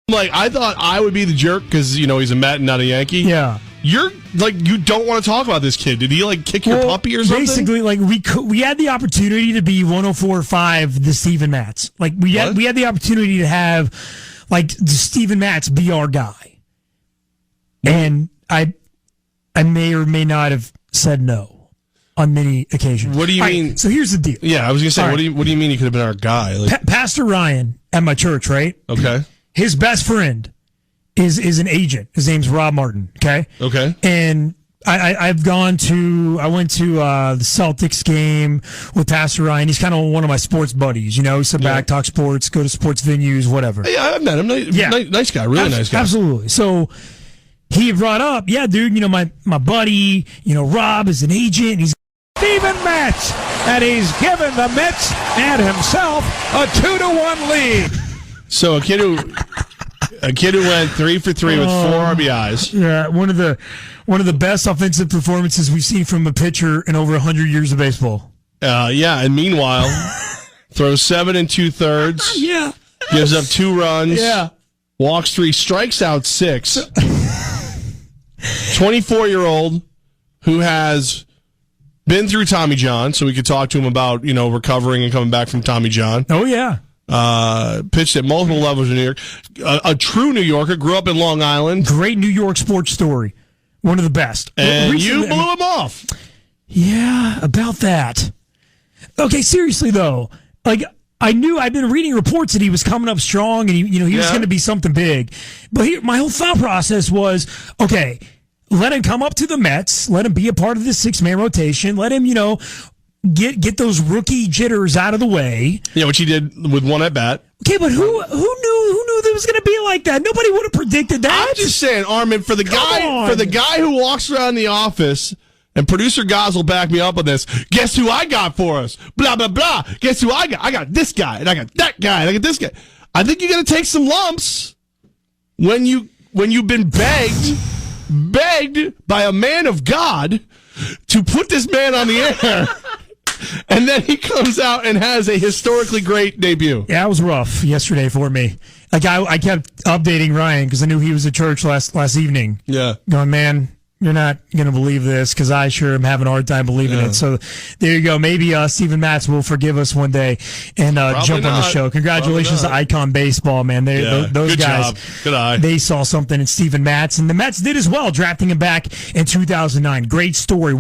Like, I thought I would be the jerk because, he's a Met and not a Yankee. Yeah. You're, you don't want to talk about this kid. Did he, kick your puppy or something? Basically, we had the opportunity to be 104.5 the Steven Matz. We had the opportunity to have, the Steven Matz be our guy. And I may or may not have said no on many occasions. What do you mean? Right, so here's the deal. Yeah, I was going to say, All what do you mean he could have been our guy? Pastor Ryan at my church, right? Okay. His best friend is an agent. His name's Rob Martin. Okay. Okay. And I went to the Celtics game with Pastor Ryan. He's kind of one of my sports buddies. Sit back, talk sports, go to sports venues, whatever. Yeah, I've met him. Nice guy, really nice guy. Absolutely. So he brought up, dude, my buddy, Rob is an agent. He's Steven Matz, and he's given the Mets and himself a 2-1 lead. So a kid who went 3 for 3 with 4 RBIs. Yeah, one of the best offensive performances we've seen from a pitcher in over 100 years of baseball. And meanwhile, throws 7 2/3. Yeah, gives up 2 runs. Yeah, walks 3, strikes out 6. 24-year-old who has been through Tommy John, so we could talk to him about recovering and coming back from Tommy John. Oh yeah. Pitched at multiple levels in New York. A true New Yorker, grew up in Long Island. Great New York sports story. One of the best. And recently, you blew him off. Yeah, about that. Okay, seriously though, I've been reading reports that he was coming up strong and he was going to be something big. But my whole thought process was, okay, let him come up to the Mets, let him be a part of the 6-man rotation, let him, get those rookie jitters out of the way. Yeah, which he did with 1 at bat. Okay, but who knew that it was going to be like that? Nobody would have predicted that. I'm just saying, Armen, for the guy who walks around the office, and producer Goz will back me up on this. Guess who I got for us? Blah blah blah. Guess who I got? I got this guy, and I got that guy, and I got this guy. I think you're going to take some lumps when you've been begged by a man of God to put this man on the air. And then he comes out and has a historically great debut. Yeah, it was rough yesterday for me. I kept updating Ryan because I knew he was at church last evening. Yeah. Going, man, you're not going to believe this because I sure am having a hard time believing it. So there you go. Maybe Steven Matz will forgive us one day and jump on the show. Congratulations to Icon Baseball, man. Those good guys, job. Good eye. They saw something in Steven Matz, and the Mets did as well, drafting him back in 2009. Great story.